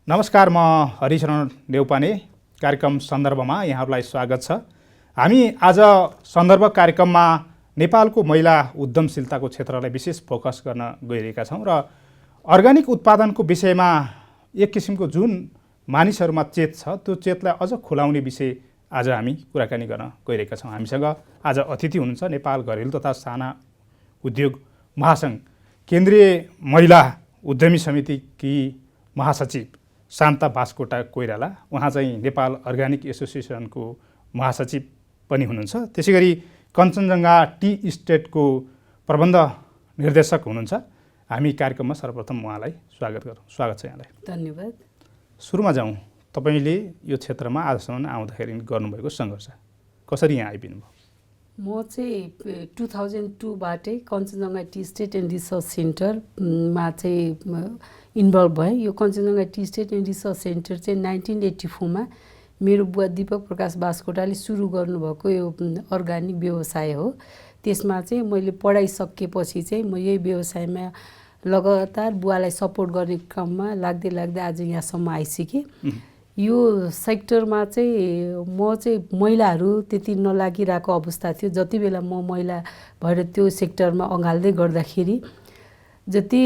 नमस्कार, म हरिशरण नेउपाने। कार्यक्रम सन्दर्भमा यहाँहरूलाई स्वागत छ। हामी आज सन्दर्भ कार्यक्रममा नेपालको महिला उद्यमशीलताको क्षेत्रलाई विशेष फोकस गर्न गइरहेका छौँ र अर्ग्यानिक उत्पादनको विषयमा एक किसिमको जुन मानिसहरूमा चेत छ त्यो चेतलाई अझ खुलाउने विषय आज हामी कुराकानी गर्न गइरहेका छौँ। हामीसँग आज अतिथि हुनुहुन्छ नेपाल घरेलु तथा साना उद्योग महासङ्घ केन्द्रीय महिला उद्यमी समितिकी महासचिव शान्ता बास्कोटा कोइराला। उहाँ चाहिँ नेपाल अर्ग्यानिक एसोसिएसनको महासचिव पनि हुनुहुन्छ। त्यसै गरी कञ्चनजङ्घा टी इस्टेटको प्रबन्ध निर्देशक हुनुहुन्छ। हामी कार्यक्रममा सर्वप्रथम उहाँलाई स्वागत गरौँ। स्वागत छ यहाँलाई। धन्यवाद। सुरुमा जाउँ, तपाईँले यो क्षेत्रमा आजसम्म आउँदाखेरि गर्नुभएको सङ्घर्ष कसरी यहाँ आइपुग्नु भयो? म चाहिँ 2002बाटै Kanchenjunga tea estate and research सेन्टरमा चाहिँ इन्भल्भ भएँ। यो Kanchenjunga tea estate and research centre चाहिँ 1984मा मेरो बुवा दीपक प्रकाश बास्कोटाले सुरु गर्नुभएको यो अर्ग्यानिक व्यवसाय हो। त्यसमा चाहिँ मैले पढाइसकेपछि चाहिँ म यही व्यवसायमा लगातार बुवालाई सपोर्ट गर्ने क्रममा लाग्दै आज यहाँसम्म आइसकेँ। यो सेक्टरमा चाहिँ म चाहिँ महिलाहरू त्यति नलागिरहेको अवस्था थियो। जति बेला म महिला भएर त्यो सेक्टरमा अँगाल्दै गर्दाखेरि जति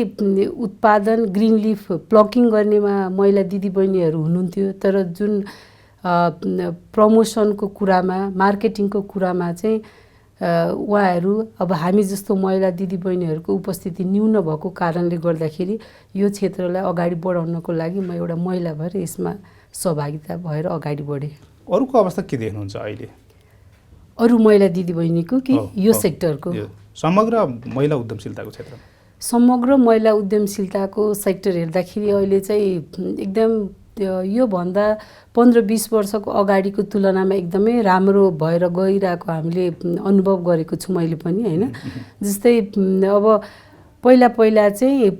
उत्पादन ग्रिन लिफ प्लकिङ गर्नेमा महिला दिदीबहिनीहरू हुनुहुन्थ्यो, तर जुन प्रमोसनको कुरामा मार्केटिङको कुरामा चाहिँ उहाँहरू अब हामी जस्तो महिला दिदीबहिनीहरूको उपस्थिति न्यून भएको कारणले गर्दाखेरि यो क्षेत्रलाई अगाडि बढाउनको लागि म एउटा महिला भएर यसमा सहभागिता भएर अगाडि बढेँ। अरूको अवस्था के देख्नुहुन्छ अहिले? अरू महिला दिदीबहिनीको कि यो सेक्टरको? समग्र महिला उद्यमशीलताको क्षेत्र। समग्र महिला उद्यमशीलताको सेक्टर हेर्दाखेरि अहिले चाहिँ एकदम योभन्दा 15-20 वर्षको अगाडिको तुलनामा एकदमै राम्रो भएर गइरहेको हामीले अनुभव गरेको छु मैले पनि, होइन? जस्तै अब पहिला चाहिँ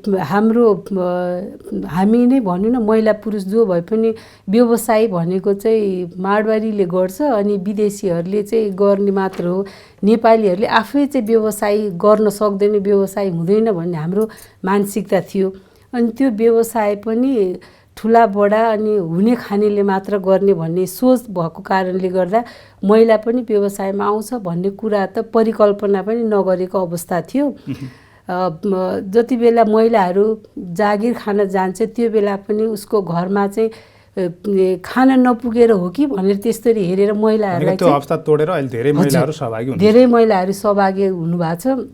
हामी नै भन्नु न, महिला पुरुष जो भए पनि व्यवसाय भनेको चाहिँ माडवारीले गर्छ अनि विदेशीहरूले चाहिँ गर्ने मात्र हो। नेपालीहरूले आफै चाहिँ व्यवसाय गर्न सक्दैन, व्यवसाय हुँदैन भन्ने हाम्रो मानसिकता थियो। अनि त्यो व्यवसाय पनि ठुला बडा अनि हुने खानेले मात्र गर्ने भन्ने सोच भएको कारणले गर्दा महिला पनि व्यवसायमा आउँछ भन्ने कुरा त परिकल्पना पनि नगरेको अवस्था थियो। जति बेला महिलाहरू जागिर खान जान्छ त्यो बेला पनि उसको घरमा चाहिँ खाना नपुगेर हो कि भनेर त्यस्तरी हेरेर महिलाहरूलाई त्यो अवस्था तोडेर अहिले धेरै महिलाहरू सहभागी हुनुभएको छ।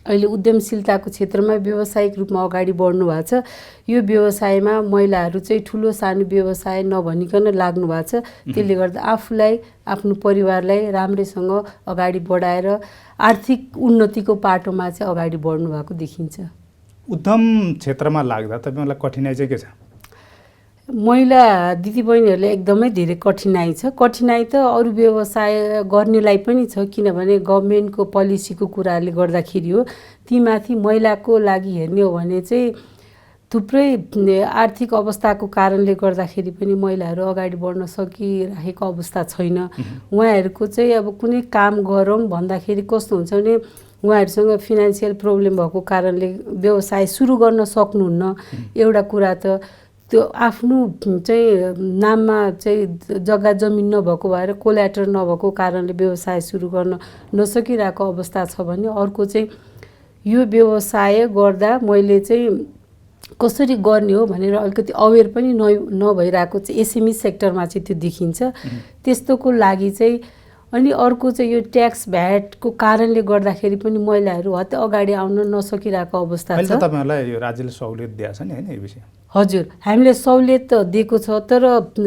अहिले उद्यमशीलताको क्षेत्रमा व्यावसायिक रूपमा अगाडि बढ्नु भएको छ। यो व्यवसायमा महिलाहरू चाहिँ ठुलो सानो व्यवसाय नभनिकन लाग्नु भएको छ। त्यसले गर्दा आफूलाई आफ्नो परिवारलाई राम्रैसँग अगाडि बढाएर आर्थिक उन्नतिको पाटोमा चाहिँ अगाडि बढ्नु भएको देखिन्छ। उद्यम क्षेत्रमा लाग्दा तपाईँलाई कठिनाइ चाहिँ के छ? महिला दिदीबहिनीहरूले एकदमै धेरै कठिनाइ छ। कठिनाइ त अरू व्यवसाय गर्नेलाई पनि छ, किनभने गभर्मेन्टको पोलिसीको कुराले गर्दाखेरि हो। तीमाथि महिलाको लागि हेर्ने हो भने चाहिँ थुप्रै आर्थिक अवस्थाको कारणले गर्दाखेरि पनि महिलाहरू अगाडि बढ्न सकिरहेको अवस्था छैन। उहाँहरूको चाहिँ अब कुनै काम गरौँ भन्दाखेरि कस्तो हुन्छ भने उहाँहरूसँग फिनान्सियल प्रब्लम भएको कारणले व्यवसाय सुरु गर्न सक्नुहुन्न। एउटा कुरा त त्यो आफ्नो चाहिँ नाममा चाहिँ जग्गा जमिन नभएको भएर कोल्याटर नभएको कारणले व्यवसाय सुरु गर्न नसकिरहेको अवस्था छ भने, अर्को चाहिँ यो व्यवसाय गर्दा मैले चाहिँ कसरी गर्ने हो भनेर अलिकति अवेर पनि नभइरहेको चाहिँ एसएमई सेक्टरमा चाहिँ त्यो देखिन्छ। त्यस्तोको लागि चाहिँ अनि अर्को चाहिँ यो ट्याक्स भ्याटको कारणले गर्दाखेरि पनि महिलाहरू हत्ते अगाडि आउन नसकिरहेको अवस्था छ। तपाईँहरूलाई यो राज्यले सहुलियत दिएको छ नि, होइन? यो विषय हजुर, हामीले सहुलियत त दिएको छ, तर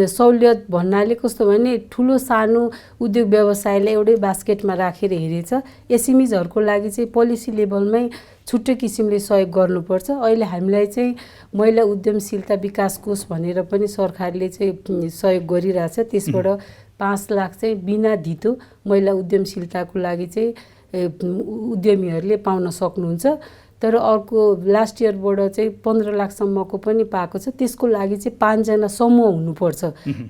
सहुलियत भन्नाले कस्तो भने ठुलो सानो उद्योग व्यवसायलाई एउटै बास्केटमा राखेर हेरेछ। एसएमइजहरूको लागि चाहिँ पोलिसी लेभलमै छुट्टै किसिमले सहयोग गर्नुपर्छ। अहिले हामीलाई चाहिँ महिला उद्यमशीलता विकास कोष भनेर पनि सरकारले चाहिँ सहयोग गरिरहेछ। त्यसबाट 5 लाख चाहिँ बिना धितो महिला उद्यमशीलताको लागि चाहिँ उद्यमीहरूले पाउन सक्नुहुन्छ। तर अर्को लास्ट इयरबाट चाहिँ 15 लाखसम्मको पनि पाएको छ। त्यसको लागि चाहिँ 5 जना समूह हुनुपर्छ।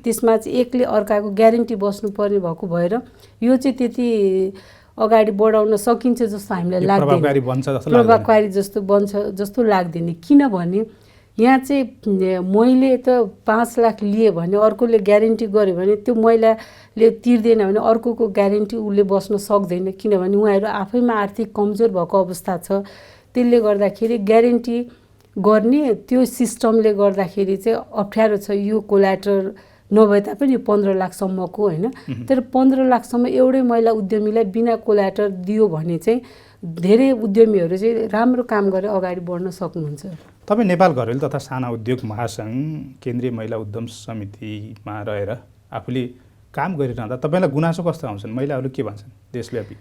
त्यसमा चाहिँ एकले अर्काको ग्यारेन्टी बस्नुपर्ने भएको भएर यो चाहिँ त्यति अगाडि बढाउन सकिन्छ जस्तो हामीलाई लाग्दैन, प्रभावकारी जस्तो बन्छ जस्तो लाग्दैन। किनभने यहाँ चाहिँ मैले त 5 लाख लिए भने अर्कोले ग्यारेन्टी गर्यो भने त्यो महिलाले तिर्दैन भने अर्कोको ग्यारेन्टी उसले बस्न सक्दैन, किनभने उहाँहरू आफैमा आर्थिक कमजोर भएको अवस्था छ। त्यसले गर्दाखेरि ग्यारेन्टी गर्ने त्यो सिस्टमले गर्दाखेरि चाहिँ अप्ठ्यारो छ। यो कोल्याटर नभए तापनि 15 लाखसम्मको होइन, तर 15 लाखसम्म एउटै महिला उद्यमीलाई बिना कोल्याटर दियो भने चाहिँ धेरै उद्यमीहरू चाहिँ राम्रो काम गरेर अगाडि बढ्न सक्नुहुन्छ। तपाईँ नेपाल घरेलु तथा साना उद्योग महासङ्घ केन्द्रीय महिला उद्यम समितिमा रहेर आफूले काम गरिरहँदा तपाईँलाई गुनासो कस्तो आउँछन्? महिलाहरूले के भन्छन् देशव्यापी?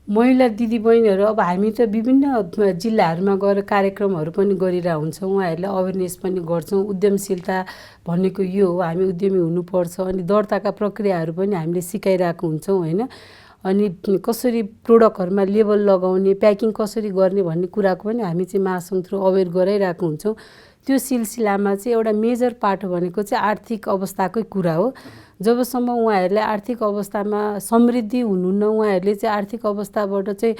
महिला दिदीबहिनीहरू अब हामी त विभिन्न जिल्लाहरूमा गएर कार्यक्रमहरू पनि गरिरहेका हुन्छौँ, उहाँहरूलाई अवेरनेस पनि गर्छौँ। उद्यमशीलता भनेको यो हो, हामी उद्यमी हुनुपर्छ। अनि दर्ताका प्रक्रियाहरू पनि हामीले सिकाइरहेको हुन्छौँ होइन। अनि कसरी प्रोडक्टहरूमा लेबल लगाउने, प्याकिङ कसरी गर्ने भन्ने कुराको पनि हामी चाहिँ महासङ्घ थ्रु अवेर गराइरहेको हुन्छौँ। त्यो सिलसिलामा चाहिँ एउटा मेजर पार्ट भनेको चाहिँ आर्थिक अवस्थाकै कुरा हो। जबसम्म उहाँहरूलाई आर्थिक अवस्थामा समृद्धि हुनुहुन्न, उहाँहरूले चाहिँ आर्थिक अवस्थाबाट चाहिँ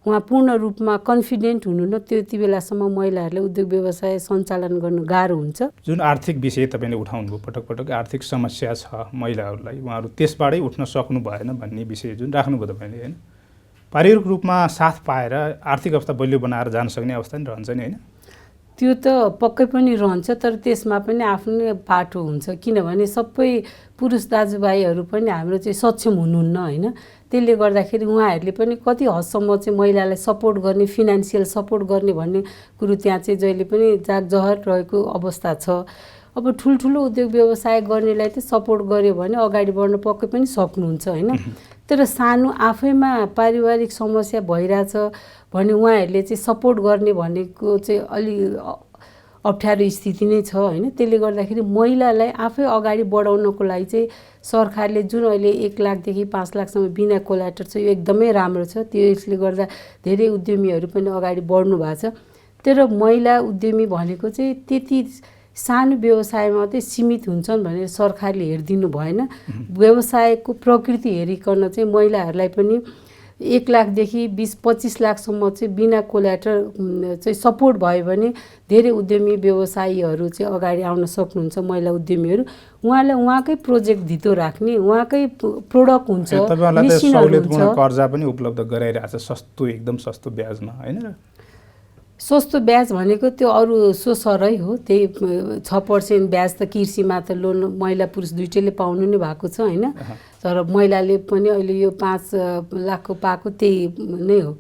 उहाँ पूर्ण रूपमा कन्फिडेन्ट हुनुहुन्न, त्यति बेलासम्म महिलाहरूले उद्योग व्यवसाय सञ्चालन गर्नु गाह्रो हुन्छ। जुन आर्थिक विषय तपाईँले उठाउनुभयो, पटक पटक आर्थिक समस्या छ महिलाहरूलाई, उहाँहरू त्यसबाटै उठ्न सक्नु भएन भन्ने विषय जुन राख्नुभयो तपाईँले होइन, पारिवारिक रूपमा साथ पाएर आर्थिक अवस्था बलियो बनाएर जान सक्ने अवस्था नि रहन्छ नि होइन? त्यो त पक्कै पनि रहन्छ, तर त्यसमा पनि आफ्नै बाटो हुन्छ। किनभने सबै पुरुष दाजुभाइहरू पनि हाम्रो चाहिँ सक्षम हुनुहुन्न होइन। त्यसले गर्दाखेरि उहाँहरूले पनि कति हदसम्म चाहिँ महिलालाई सपोर्ट गर्ने, फिनान्सियल सपोर्ट गर्ने भन्ने कुरो त्यहाँ चाहिँ जहिले पनि जागजहर रहेको अवस्था छ। अब ठुल्ठुलो उद्योग व्यवसाय गर्नेलाई त सपोर्ट गर्यो भने अगाडि बढ्न पक्कै पनि सक्नुहुन्छ होइन। तर सानो आफैमा पारिवारिक समस्या भइरहेछ भने उहाँहरूले चाहिँ सपोर्ट गर्ने भनेको चाहिँ अलि अप्ठ्यारो स्थिति नै छ होइन। त्यसले गर्दाखेरि महिलालाई आफै अगाडि बढाउनको लागि चाहिँ सरकारले जुन अहिले 1 लाखदेखि 5 लाखसम्म बिना कोल्याटर छ, यो एकदमै राम्रो छ। त्यसले गर्दा धेरै उद्यमीहरू पनि अगाडि बढ्नु भएको छ। तर महिला उद्यमी भनेको चाहिँ त्यति सानो व्यवसायमा मात्रै सीमित हुन्छन् भनेर सरकारले हेरिदिनु भएन। व्यवसायको प्रकृति हेरिकन चाहिँ महिलाहरूलाई पनि 1 लाखदेखि 20-25 लाखसम्म चाहिँ बिना कोल्याटर चाहिँ सपोर्ट भयो भने धेरै उद्यमी व्यवसायीहरू चाहिँ अगाडि आउन सक्नुहुन्छ। महिला उद्यमीहरू उहाँलाई उहाँकै प्रोजेक्ट धितो राख्ने, उहाँकै प्रोडक्ट हुन्छ, मेसिनहरू हुन्छ, कर्जा पनि उपलब्ध गराइरहेछ सस्तो, एकदम सस्तो ब्याजमा होइन। सस्तो ब्याज भनेको त्यो अरू सोसरै हो, त्यही 6% ब्याज त कृषिमा त लोन महिला पुरुष दुइटैले पाउनु नै भएको छ होइन। तर महिलाले पनि अहिले यो 5 लाखको पाएको त्यही नै हो,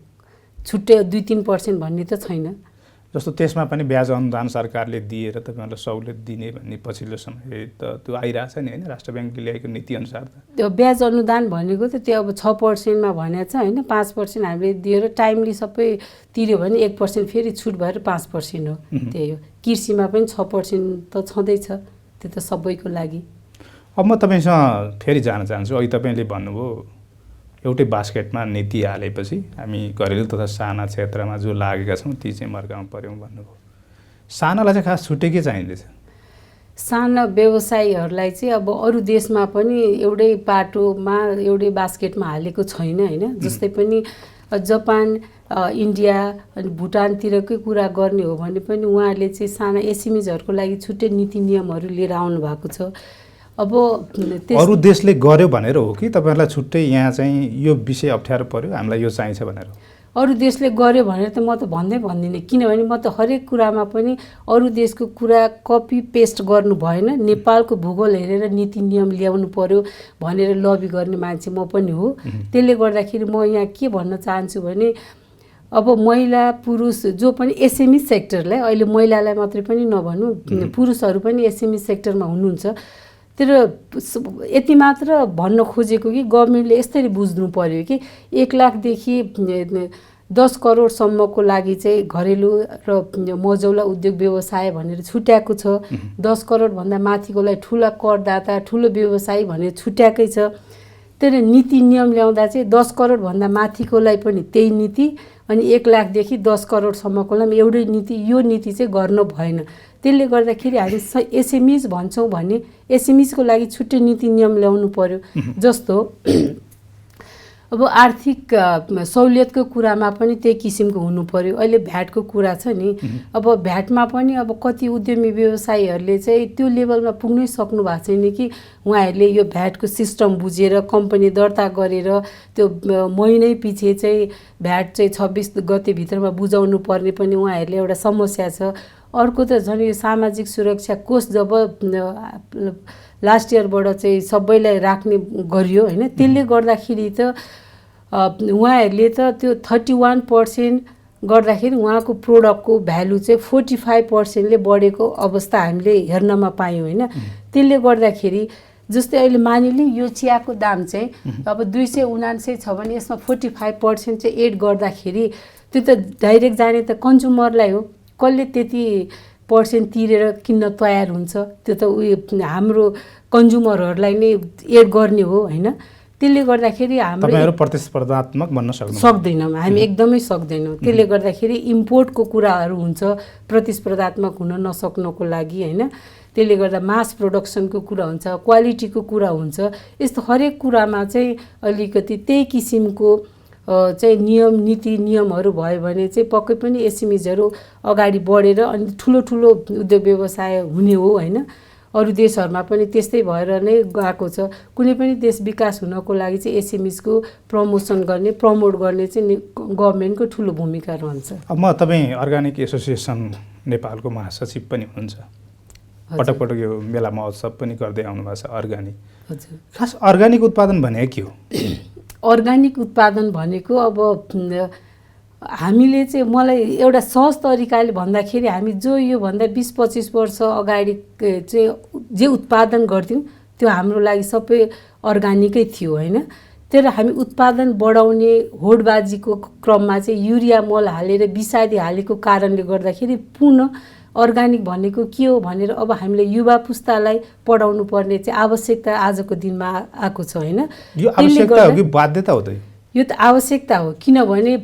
छुट्टै 2-3% भन्ने त छैन। जस्तो त्यसमा पनि ब्याज अनुदान सरकारले दिएर तपाईँहरूलाई सहुलियत दिने भन्ने पछिल्लो समय त त्यो आइरहेछ नि होइन, राष्ट्र ब्याङ्कले ल्याएको नीतिअनुसार त। त्यो ब्याज अनुदान भनेको त त्यो अब 6%मा भनेको छ होइन। 5% हामीले दिएर टाइमली सबै तिर्यो भने 1% फेरि छुट भएर 5% हो, त्यही हो। कृषिमा पनि 6% त छँदैछ, त्यो त सबैको लागि। अब म तपाईँसँग फेरि जान चाहन्छु। अघि तपाईँले भन्नुभयो एउटै बास्केटमा नीति हालेपछि हामी घरेलु तथा साना क्षेत्रमा जो लागेका छौँ ती चाहिँ मर्कामा पऱ्यौँ भन्नुभयो। सानालाई चाहिँ खास छुट्टै के चाहिँदैछ? साना व्यवसायीहरूलाई चाहिँ अब अरू देशमा पनि एउटै पाटोमा एउटै बास्केटमा हालेको छैन होइन। जस्तै पनि जापान, इन्डिया अनि भुटानतिरकै कुरा गर्ने हो भने पनि उहाँहरूले चाहिँ साना एसएमइजहरूको लागि छुट्टै नीति नियमहरू लिएर आउनु भएको छ। अब अरू देशले गर्यो भनेर हो कि तपाईँहरूलाई छुट्टै यहाँ चाहिँ यो विषय अप्ठ्यारो पर्यो, हामीलाई यो चाहिन्छ भनेर? अरू देशले गर्यो भनेर त म त भन्दिनँ, किनभने म त हरेक कुरामा पनि अरू देशको कुरा कपी पेस्ट गर्नु भएन। नेपालको भूगोल हेरेर नीति नियम ल्याउनु पर्यो भनेर लबी गर्ने मान्छे म पनि हो। त्यसले गर्दाखेरि म यहाँ के भन्न चाहन्छु भने अब महिला पुरुष जो पनि एसएमई सेक्टरलाई, अहिले महिलालाई मात्रै पनि नभनौँ, पुरुषहरू पनि एसएमई सेक्टरमा हुनुहुन्छ। तर यति मात्र भन्न खोजेको कि गभर्मेन्टले यसरी बुझ्नु पर्यो कि 1 लाखदेखि 10 करोडसम्मको लागि चाहिँ घरेलु र मझौला उद्योग व्यवसाय भनेर छुट्याएको छ। 10 करोडभन्दा माथिकोलाई ठुला करदाता, ठुलो व्यवसायी भनेर छुट्याएकै छ। तर नीति नियम ल्याउँदा चाहिँ 10 करोडभन्दा माथिकोलाई पनि त्यही नीति, अनि 1 लाखदेखि 10 करोडसम्मकोलाई पनि एउटै नीति। यो नीति चाहिँ गर्न भएन। त्यसले गर्दाखेरि हामी एसएमइज भन्छौँ भने एसएमइजको लागि छुट्टै नीति नियम ल्याउनु पर्यो। जस्तो अब आर्थिक सहुलियतको कुरामा पनि त्यही किसिमको हुनु पर्यो। अहिले भ्याटको कुरा छ नि, अब भ्याटमा पनि अब कति उद्यमी व्यवसायीहरूले चाहिँ त्यो लेभलमा पुग्नै सक्नु भएको छैन कि उहाँहरूले यो भ्याटको सिस्टम बुझेर कम्पनी दर्ता गरेर त्यो महिनै पछि चाहिँ भ्याट चाहिँ 26 गतेभित्रमा बुझाउनु पर्ने पनि उहाँहरूले एउटा समस्या छ। अर्को त झन् यो सामाजिक सुरक्षा कोष जब लास्ट इयरबाट चाहिँ सबैलाई राख्ने गरियो होइन, त्यसले गर्दाखेरि त उहाँहरूले त त्यो 31% गर्दाखेरि उहाँको प्रोडक्टको भ्यालु चाहिँ 45%ले बढेको अवस्था हामीले हेर्नमा पायौँ होइन। त्यसले गर्दाखेरि जस्तै अहिले मानिलिउँ यो चियाको दाम चाहिँ अब 279 छ भने यसमा 45% चाहिँ एड गर्दाखेरि त्यो त डाइरेक्ट जाने त कन्ज्युमरलाई हो। कसले त्यति पर्सेन्ट तिरेर किन्न तयार हुन्छ? त्यो त उयो हाम्रो कन्ज्युमरहरूलाई नै एड गर्ने हो होइन। त्यसले गर्दाखेरि हाम्रो प्रतिस्पर्धात्मक बन्न सक्दैनौँ, हामी एकदमै सक्दैनौँ। त्यसले गर्दाखेरि इम्पोर्टको कुराहरू हुन्छ प्रतिस्पर्धात्मक हुन नसक्नको लागि होइन। त्यसले गर्दा मास प्रोडक्सनको कुरा हुन्छ, क्वालिटीको कुरा हुन्छ। यस्तो हरेक कुरामा चाहिँ अलिकति त्यही किसिमको चाहिँ नियम नीति नियमहरू भयो भने चाहिँ पक्कै पनि एसएमइजहरू अगाडि बढेर अनि ठुलो ठुलो उद्योग व्यवसाय हुने हो होइन। अरू देशहरूमा पनि त्यस्तै भएर नै गएको छ। कुनै पनि देश विकास हुनको लागि चाहिँ एसएमइजको प्रमोट गर्ने चाहिँ गभर्मेन्टको ठुलो भूमिका रहन्छ। अब म तपाईँ अर्गानिक एसोसिएसन नेपालको महासचिव पनि हुनुहुन्छ, पटक पटक यो मेला महोत्सव पनि गर्दै आउनु भएको छ अर्गानिक। हजुर, खास अर्गानिक उत्पादन भनेको के हो? अर्गानिक उत्पादन भनेको अब हामीले चाहिँ मलाई एउटा सहज तरिकाले भन्दाखेरि हामी जो योभन्दा 20-25 वर्ष अगाडि चाहिँ जे उत्पादन गर्थ्यौँ त्यो हाम्रो लागि सबै अर्गानिकै थियो होइन। तर हामी उत्पादन बढाउने होडबाजीको क्रममा चाहिँ युरिया मल हालेर विषादी हालेको कारणले गर्दाखेरि पुनः अर्गानिक भनेको के हो भनेर अब हामीले युवा पुस्तालाई पढाउनु पर्ने चाहिँ आवश्यकता आजको दिनमा आएको छ होइन। यो आवश्यकता हो कि बाध्यता हो त? यो त आवश्यकता हो, किनभने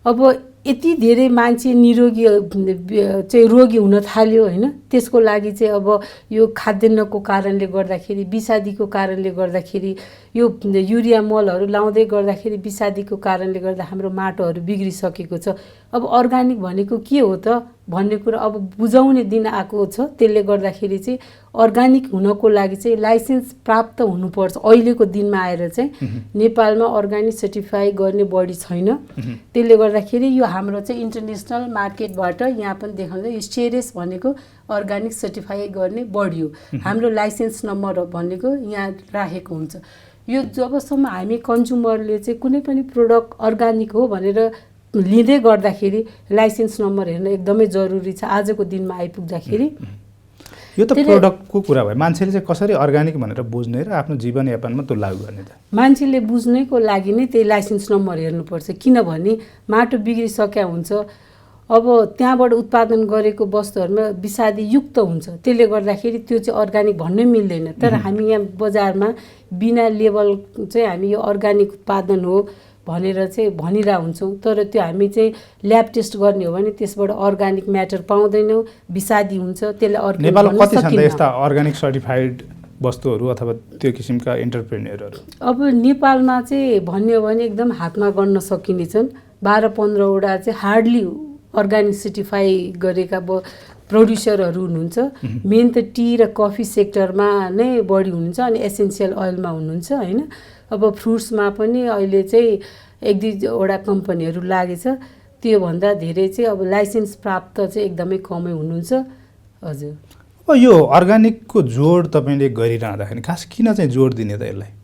अब यति धेरै मान्छे निरोगी चाहिँ रोगी हुन थाल्यो होइन। त्यसको लागि चाहिँ अब यो खाद्यान्नको कारणले गर्दाखेरि विषादीको कारणले गर्दाखेरि यो युरिया मलहरू लाउँदै गर्दाखेरि विषादीको कारणले गर्दा हाम्रो माटोहरू बिग्रिसकेको छ। अब अर्गानिक भनेको के हो त भन्ने कुरा अब बुझाउने दिन आएको छ। त्यसले गर्दाखेरि चाहिँ अर्गानिक हुनको लागि चाहिँ लाइसेन्स प्राप्त हुनुपर्छ। अहिलेको दिनमा आएर चाहिँ नेपालमा अर्गानिक सर्टिफाई गर्ने बडी छैन। त्यसले गर्दाखेरि यो हाम्रो चाहिँ इन्टरनेसनल मार्केटबाट यहाँ पनि देखाउँछ यो सेरेस भनेको अर्गानिक सर्टिफाई गर्ने बडी हो। हाम्रो लाइसेन्स नम्बर भनेको यहाँ राखेको हुन्छ। यो जबसम्म हामी कन्ज्युमरले चाहिँ कुनै पनि प्रोडक्ट अर्गानिक हो भनेर लिँदै गर्दाखेरि लाइसेन्स नम्बर हेर्न एकदमै जरुरी छ आजको दिनमा आइपुग्दाखेरि। यो त प्रोडक्टको कुरा भयो, मान्छेले चाहिँ कसरी अर्गानिक भनेर बुझ्ने र आफ्नो जीवनयापनमा त्यो लागू गर्ने त? मान्छेले बुझ्नेको लागि नै त्यही लाइसेन्स नम्बर हेर्नुपर्छ, किनभने माटो बिग्रिसक्या हुन्छ। अब त्यहाँबाट उत्पादन गरेको वस्तुहरूमा विषादी युक्त हुन्छ। त्यसले गर्दाखेरि त्यो चाहिँ अर्गानिक भन्नै मिल्दैन। तर हामी यहाँ बजारमा बिना लेबल चाहिँ हामी यो अर्गानिक उत्पादन हो भनेर चाहिँ भनिरहेको हुन्छौँ। तर त्यो हामी चाहिँ ल्याब टेस्ट गर्ने हो भने त्यसबाट अर्गानिक म्याटर पाउँदैनौँ, विषादी हुन्छ। त्यसले अर्गानिक नेपालमा कति छन् यस्ता अर्गानिक सर्टिफाइड वस्तुहरू अथवा त्यो किसिमका एन्टरप्रेन्योरहरू? अब नेपालमा चाहिँ भन्ने हो भने एकदम हातमा गर्न सकिने छन् 12-15 वटा चाहिँ हार्डली अर्गानिक सर्टिफाई गरेका प्रड्युसरहरू हुनुहुन्छ। मेन त टी र कफी सेक्टरमा नै बढी हुनुहुन्छ अनि एसेन्सियल ओइलमा हुनुहुन्छ होइन। अब फ्रुट्समा पनि अहिले चाहिँ 1-2 कम्पनीहरू लागेछ। त्योभन्दा धेरै चाहिँ अब लाइसेन्स प्राप्त चाहिँ एकदमै कमै हुनुहुन्छ। हजुर, अब यो अर्गानिकको जोड तपाईँले गरिरहँदाखेरि खास किन चाहिँ जोड दिने त यसलाई?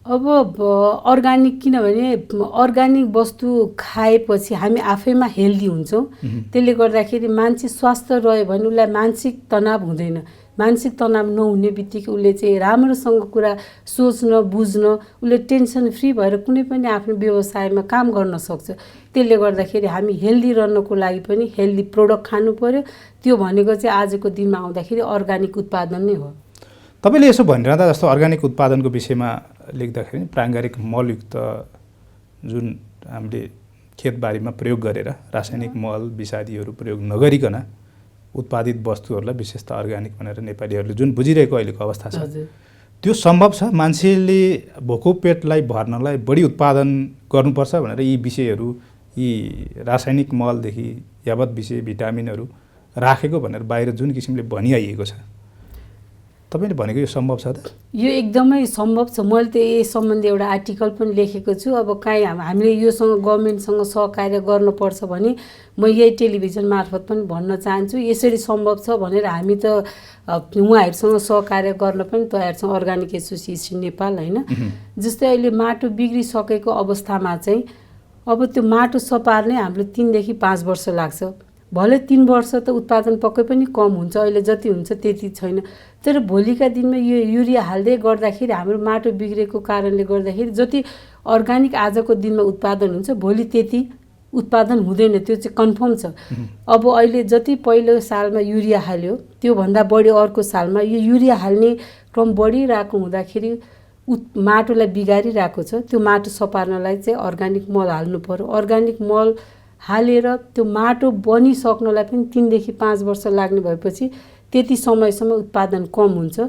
अब अर्गानिक किनभने अर्गानिक वस्तु खाएपछि हामी आफैमा हेल्दी हुन्छौँ। त्यसले गर्दाखेरि मान्छे स्वस्थ रह्यो भने उसलाई मानसिक तनाव हुँदैन। मानसिक तनाव नहुने बित्तिकै उसले चाहिँ राम्रोसँग कुरा सोच्न बुझ्न उसले टेन्सन फ्री भएर कुनै पनि आफ्नो व्यवसायमा काम गर्न सक्छ। त्यसले गर्दाखेरि हामी हेल्दी रहनको लागि पनि हेल्दी प्रोडक्ट खानु पर्यो। त्यो भनेको चाहिँ आजको दिनमा आउँदाखेरि अर्गानिक उत्पादन नै हो। तपाईँले यसो भनिरहँदा जस्तो अर्गानिक उत्पादनको विषयमा लेख्दाखेरि प्राङ्गारिक मलयुक्त जुन हामीले खेतबारीमा प्रयोग गरेर रासायनिक मल विषादीहरू प्रयोग नगरिकन उत्पादित वस्तुहरूलाई विशेष त अर्गानिक भनेर नेपालीहरूले जुन बुझिरहेको अहिलेको अवस्था छ त्यो सम्भव छ? मान्छेले भोको पेटलाई भर्नलाई बढी उत्पादन गर्नुपर्छ भनेर यी विषयहरू, यी रासायनिक मलदेखि यावत विषय भिटामिनहरू राखेको भनेर बाहिर जुन किसिमले भनिआइएको छ, तपाईँले भनेको यो सम्भव छ त? यो एकदमै सम्भव छ। मैले त यस सम्बन्धी एउटा आर्टिकल पनि लेखेको छु। अब काहीँ हामीले योसँग गभर्मेन्टसँग सहकार्य गर्नुपर्छ भने म यही टेलिभिजन मार्फत पनि भन्न चाहन्छु, यसरी सम्भव छ भनेर हामी त उहाँहरूसँग सहकार्य गर्न पनि तयार छौँ, अर्गानिक एसोसिएसन नेपाल होइन। जस्तै अहिले माटो बिग्रिसकेको अवस्थामा चाहिँ अब त्यो माटो सपार्नै हाम्रो 3 देखि 5 वर्ष लाग्छ। भले 3 वर्ष त उत्पादन पक्कै पनि कम हुन्छ, अहिले जति हुन्छ त्यति छैन, तर भोलिका दिनमा यो युरिया हाल्दै गर्दाखेरि हाम्रो माटो बिग्रेको कारणले गर्दाखेरि जति अर्गानिक आजको दिनमा उत्पादन हुन्छ भोलि त्यति उत्पादन हुँदैन, त्यो चाहिँ कन्फर्म छ। अब अहिले जति पहिलो सालमा युरिया हाल्यो त्योभन्दा बढी अर्को सालमा यो युरिया हाल्ने क्रम बढिरहेको हुँदाखेरि माटोलाई बिगारिरहेको छ। त्यो माटो सपार्नलाई चाहिँ अर्गानिक मल हाल्नु पर्यो। अर्गानिक मल हालेर त्यो माटो बनिसक्नलाई पनि 3 देखि 5 वर्ष लाग्ने भएपछि त्यति समयसम्म उत्पादन कम हुन्छ।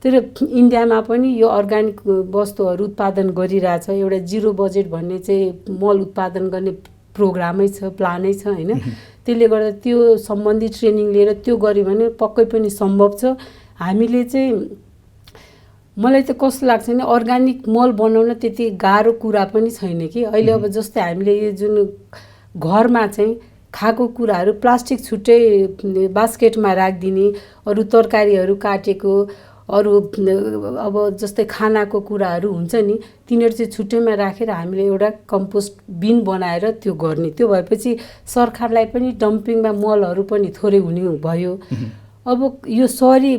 तर इन्डियामा पनि यो अर्गानिक वस्तुहरू उत्पादन गरिरहेछ। एउटा जिरो बजेट भन्ने चाहिँ मल उत्पादन गर्ने प्रोग्रामै छ, प्लानै छ होइन। त्यसले गर्दा त्यो सम्बन्धी ट्रेनिङ लिएर त्यो गऱ्यो भने पक्कै पनि सम्भव छ। हामीले चाहिँ मलाई त कस्तो लाग्छ भने अर्गानिक मल बनाउन त्यति गाह्रो कुरा पनि छैन कि। अहिले अब जस्तै हामीले यो जुन घरमा चाहिँ खाएको कुराहरू प्लास्टिक छुट्टै बास्केटमा राखिदिने, अरू तरकारीहरू काटेको, अरू अब जस्तै खानाको कुराहरू हुन्छ नि तिनीहरू चाहिँ छुट्टैमा राखेर हामीले एउटा कम्पोस्ट बिन बनाएर त्यो गर्ने। त्यो भएपछि सरकारलाई पनि डम्पिङमा मलहरू पनि थोरै हुने भयो। अब यो सहरी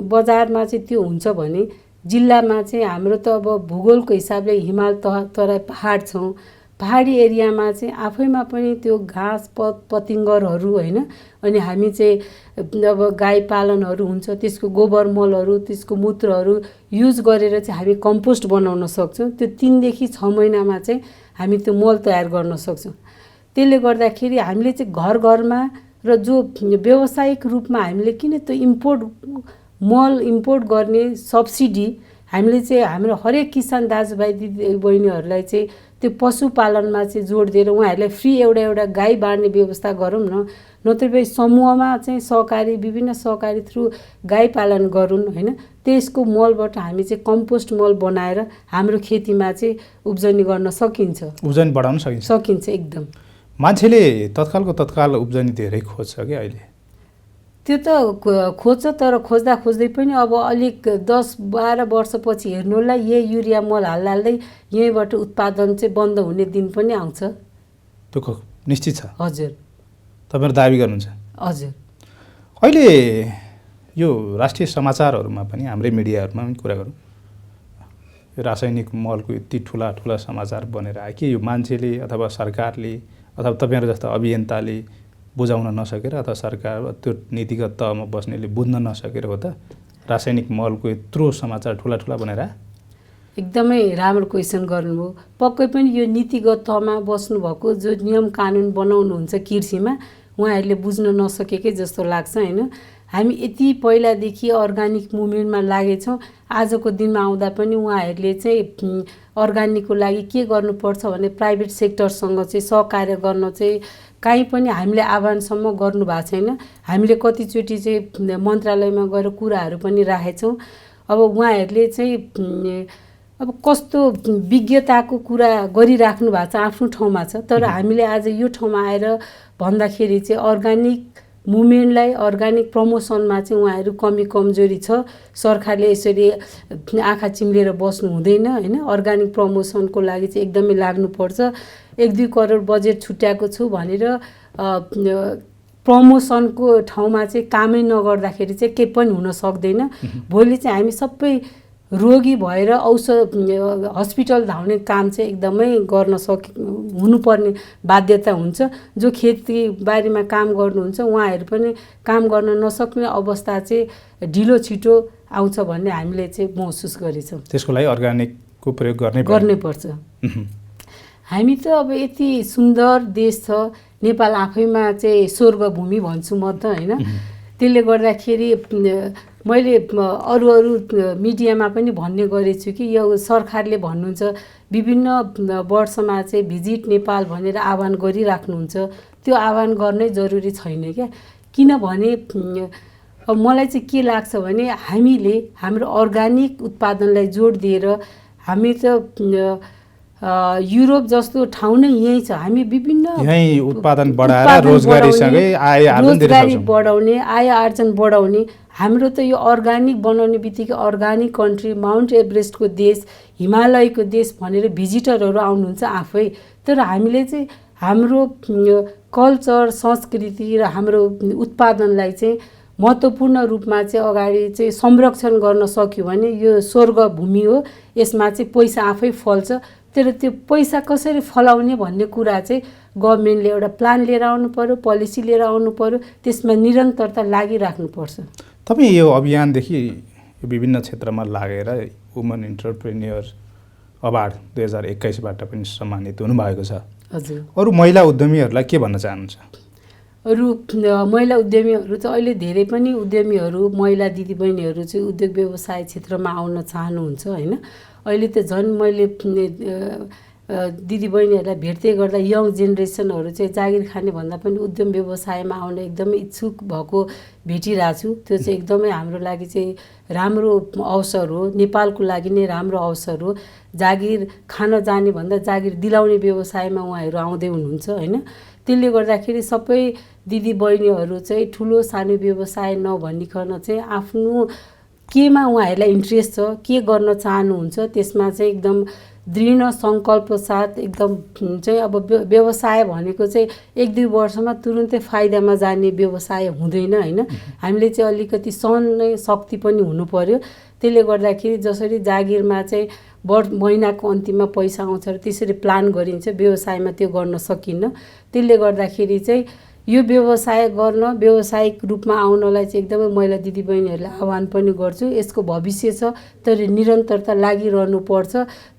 बजारमा चाहिँ त्यो हुन्छ भने जिल्लामा चाहिँ हाम्रो त अब भूगोलको हिसाबले हिमाल तराई पहाड छौँ। पहाडी एरियामा चाहिँ आफैमा पनि त्यो घाँस पतिङ्गरहरू होइन, अनि हामी चाहिँ अब गाई पालनहरू हुन्छ त्यसको गोबर मलहरू, त्यसको मूत्रहरू युज गरेर चाहिँ हामी कम्पोस्ट बनाउन सक्छौँ। त्यो 3 देखि 6 महिनामा चाहिँ हामी त्यो मल तयार गर्न सक्छौँ। त्यसले गर्दाखेरि हामीले चाहिँ घर घरमा र जो व्यावसायिक रूपमा हामीले किन त्यो मल इम्पोर्ट गर्ने सब्सिडी हामीले चाहिँ हाम्रो हरेक किसान दाजुभाइ दिदी बहिनीहरूलाई चाहिँ त्यो पशुपालनमा चाहिँ जोड दिएर उहाँहरूलाई फ्री एउटा गाई बाँड्ने व्यवस्था गरौँ न। नत्र समूहमा चाहिँ सहकारी विभिन्न सहकारी थ्रु गाई पालन गरून् होइन। त्यसको मलबाट हामी चाहिँ कम्पोस्ट मल बनाएर हाम्रो खेतीमा चाहिँ उब्जनी गर्न सकिन्छ, उब्जनी बढाउन सकिन्छ एकदम। मान्छेले तत्कालको तत्काल उब्जनी धेरै खोज्छ कि अहिले? त्यो त खोज्छ, तर खोज्दा खोज्दै पनि अब अलिक 10-12 वर्षपछि हेर्नुलाई यही युरिया मल हाल्दै यहीँबाट उत्पादन चाहिँ बन्द हुने दिन पनि आउँछ। त्यो निश्चित छ? हजुर। तपाईँहरू दाबी गर्नुहुन्छ? हजुर। अहिले यो राष्ट्रिय समाचारहरूमा पनि हाम्रै मिडियाहरूमा पनि कुरा गरौँ, यो रासायनिक मलको यति ठुला समाचार बनेर आयो कि यो मान्छेले अथवा सरकारले अथवा तपाईँहरू जस्ता अभियन्ताले बुझाउन नसकेर अथवा सरकार त्यो नीतिगत तहमा बस्नेले बुझ्न नसकेर हो त रासायनिक मलको यत्रो समाचार ठुला बनेर? एकदमै राम्रो क्वेसन गर्नुभयो। पक्कै पनि यो नीतिगत तहमा बस्नुभएको जो नियम कानुन बनाउनुहुन्छ कृषिमा उहाँहरूले बुझ्न नसकेकै जस्तो लाग्छ होइन। हामी यति पहिलादेखि अर्गानिक मुभमेन्टमा लागेछौँ, आजको दिनमा आउँदा पनि उहाँहरूले चाहिँ अर्गानिकको लागि के गर्नुपर्छ भने प्राइभेट सेक्टरसँग चाहिँ सहकार्य गर्न चाहिँ काहीँ पनि हामीले आह्वानसम्म गर्नुभएको छैन। हामीले कतिचोटि चाहिँ मन्त्रालयमा गएर कुराहरू पनि राखेछौँ। अब उहाँहरूले चाहिँ अब कस्तो विज्ञताको कुरा गरिराख्नु भएको छ आफ्नो ठाउँमा छ, तर हामीले आज यो ठाउँमा आएर भन्दाखेरि चाहिँ अर्गानिक मुभमेन्टलाई अर्गानिक प्रमोसनमा चाहिँ उहाँहरू कमजोरी छ। सरकारले यसरी आँखा चिम्लेर बस्नु हुँदैन होइन। अर्गानिक प्रमोसनको लागि चाहिँ एकदमै लाग्नुपर्छ। 1-2 करोड बजेट छुट्याएको छु भनेर प्रमोसनको ठाउँमा चाहिँ कामै नगर्दाखेरि चाहिँ केही पनि हुन सक्दैन। भोलि चाहिँ हामी सबै रोगी भएर हस्पिटल धाउने काम चाहिँ एकदमै हुनुपर्ने बाध्यता हुन्छ। जो खेतीबारीमा काम गर्नुहुन्छ उहाँहरू पनि काम गर्न नसक्ने अवस्था चाहिँ ढिलो छिटो आउँछ भन्ने हामीले चाहिँ महसुस गरेछौँ। त्यसको लागि अर्गानिकको प्रयोग गर्नुपर्छ। हामी त अब यति सुन्दर देश छ नेपाल, आफैमा चाहिँ स्वर्गभूमि भन्छु म त होइन। त्यसले गर्दाखेरि मैले अरू मिडियामा पनि भन्ने गरेको छु कि यो सरकारले भन्नुहुन्छ विभिन्न वर्षमा चाहिँ भिजिट नेपाल भनेर आह्वान गरिराख्नुहुन्छ, त्यो आह्वान गर्नै जरुरी छैन क्या। किनभने अब मलाई चाहिँ के लाग्छ भने हामीले हाम्रो अर्गानिक उत्पादनलाई जोड दिएर हामी त युरोप जस्तो ठाउँ नै यही छ, हामी विभिन्न यही उत्पादन बढाएर रोजगारीसँगै आय आर्जन दिन रोजगारी सक्छौँ। बढाउने, आय आर्जन बढाउने। हाम्रो त यो अर्गानिक बनाउने बित्तिकै अर्गानिक कन्ट्री, माउन्ट एभरेस्टको देश, हिमालयको देश भनेर भिजिटरहरू आउनुहुन्छ आफै। तर हामीले चाहिँ हाम्रो कल्चर, संस्कृति र हाम्रो उत्पादनलाई चाहिँ महत्त्वपूर्ण रूपमा चाहिँ अगाडि चाहिँ संरक्षण गर्न सक्यो भने यो स्वर्ग भूमि हो, यसमा चाहिँ पैसा आफै फल्छ। तर त्यो पैसा कसरी फलाउने भन्ने कुरा चाहिँ गभर्मेन्टले एउटा प्लान लिएर आउनु पर्यो, पोलिसी लिएर आउनु पर्यो, त्यसमा निरन्तरता लागिराख्नुपर्छ। तपाईँ यो अभियानदेखि विभिन्न क्षेत्रमा लागेर वुमन इन्टरप्रेन्योर अवार्ड 2021बाट पनि सम्मानित हुनुभएको छ। हजुर। अरू महिला उद्यमीहरूलाई के भन्न चाहनुहुन्छ? अरू महिला उद्यमीहरू चाहिँ अहिले धेरै पनि उद्यमीहरू, महिला दिदीबहिनीहरू चाहिँ उद्योग व्यवसाय क्षेत्रमा आउन चाहनुहुन्छ होइन। अहिले त झन् मैले दिदीबहिनीहरूलाई भेट्दै गर्दा यङ जेनेरेसनहरू चाहिँ जागिर खाने भन्दा पनि उद्यम व्यवसायमा आउन एकदमै इच्छुक भएको भेटिरहेको छु। त्यो चाहिँ एकदमै हाम्रो लागि चाहिँ राम्रो अवसर हो, नेपालको लागि नै राम्रो अवसर हो। जागिर खान जाने भन्दा जागिर दिलाउने व्यवसायमा उहाँहरू आउँदै हुनुहुन्छ होइन। त्यसले गर्दाखेरि सबै दिदीबहिनीहरू चाहिँ ठुलो सानो व्यवसाय नभनिकन चाहिँ आफ्नो केमा उहाँहरूलाई इन्ट्रेस्ट छ, के गर्न चाहनुहुन्छ, त्यसमा चाहिँ एकदम दृढ सङ्कल्प साथ एकदम चाहिँ अब व्यवसाय भनेको चाहिँ 1-2 वर्षमा तुरुन्तै फाइदामा जाने व्यवसाय हुँदैन होइन। हामीले चाहिँ अलिकति सहने शक्ति पनि हुनु पर्यो। त्यसले गर्दाखेरि जसरी जागिरमा चाहिँ महिनाको अन्तिममा पैसा आउँछ र त्यसरी प्लान गरिन्छ, व्यवसायमा त्यो गर्न सकिन्न। त्यसले गर्दाखेरि चाहिँ यो व्यवसाय गर्न, व्यावसायिक रूपमा आउनलाई चाहिँ एकदमै महिला दिदीबहिनीहरूलाई आह्वान पनि गर्छु। यसको भविष्य छ, तर निरन्तरता लागिरहनु पर्छ।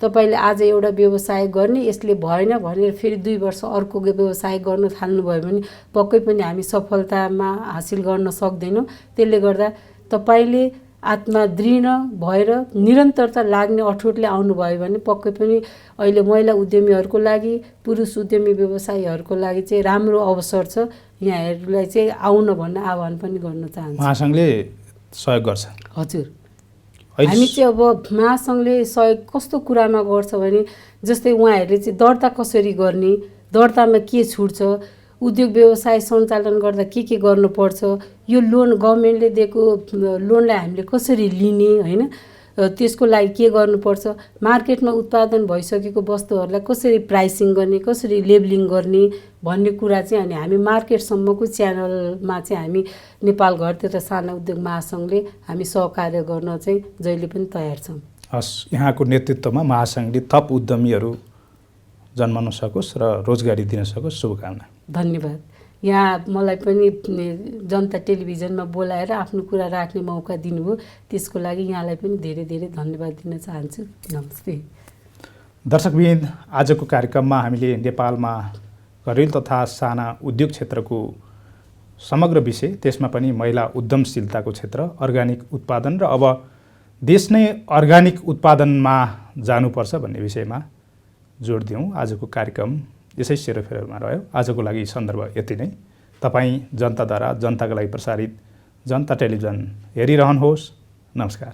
तपाईँले आज एउटा व्यवसाय गर्ने, यसले भएन भनेर फेरि 2 वर्ष अर्को व्यवसाय गर्न थाल्नुभयो भने पक्कै पनि हामी सफलतामा हासिल गर्न सक्दैनौँ। त्यसले गर्दा तपाईँले आत्मा दृढ भएर निरन्तरता लाग्ने अठोटले आउनुभयो भने पक्कै पनि अहिले महिला उद्यमीहरूको लागि, पुरुष उद्यमी व्यवसायीहरूको लागि चाहिँ राम्रो अवसर छ। यहाँहरूलाई चाहिँ आउन भन्न आह्वान पनि गर्न चाहन्छु। महासङ्घले सहयोग गर्छ? हजुर। हामी चाहिँ अब महासङ्घले सहयोग कस्तो कुरामा गर्छ भने जस्तै उहाँहरूले चाहिँ दर्ता कसरी गर्ने, दर्तामा के छुट छ, उद्योग व्यवसाय सञ्चालन गर्दा के गर्नुपर्छ, यो लोन गभर्मेन्टले दिएको लोनलाई हामीले कसरी लिने होइन, त्यसको लागि के गर्नुपर्छ, मार्केटमा उत्पादन भइसकेको वस्तुहरूलाई कसरी प्राइसिङ गर्ने, कसरी लेबलिङ गर्ने भन्ने कुरा चाहिँ अनि हामी मार्केटसम्मको च्यानलमा चाहिँ हामी नेपाल घर तथा साना उद्योग महासङ्घले हामी सहकार्य गर्न चाहिँ जहिले पनि तयार छौँ। हस्, यहाँको नेतृत्वमा महासङ्घले थप उद्यमीहरू जन्मन सकोस् र रोजगारी दिन सकोस्। शुभकामना। धन्यवाद। यहाँ मलाई पनि जनता टेलिभिजनमा बोलाएर आफ्नो कुरा राख्ने मौका दिनुभयो, त्यसको लागि यहाँलाई पनि धेरै धेरै धन्यवाद दिन चाहन्छु। नमस्ते। दर्शकवृन्द, आजको कार्यक्रममा हामीले नेपालमा घरेलु तथा साना उद्योग क्षेत्रको समग्र विषय, त्यसमा पनि महिला उद्यमशीलताको क्षेत्र, अर्गानिक उत्पादन र अब देश नै अर्गानिक उत्पादनमा जानुपर्छ भन्ने विषयमा जोड दियौँ। आजको कार्यक्रम यसै सेरोफेरोमा रह्यो। आजको लागि सन्दर्भ यति नै। तपाईँ जनताद्वारा जनताको लागि प्रसारित जनता टेलिभिजन हेरिरहनुहोस्। नमस्कार।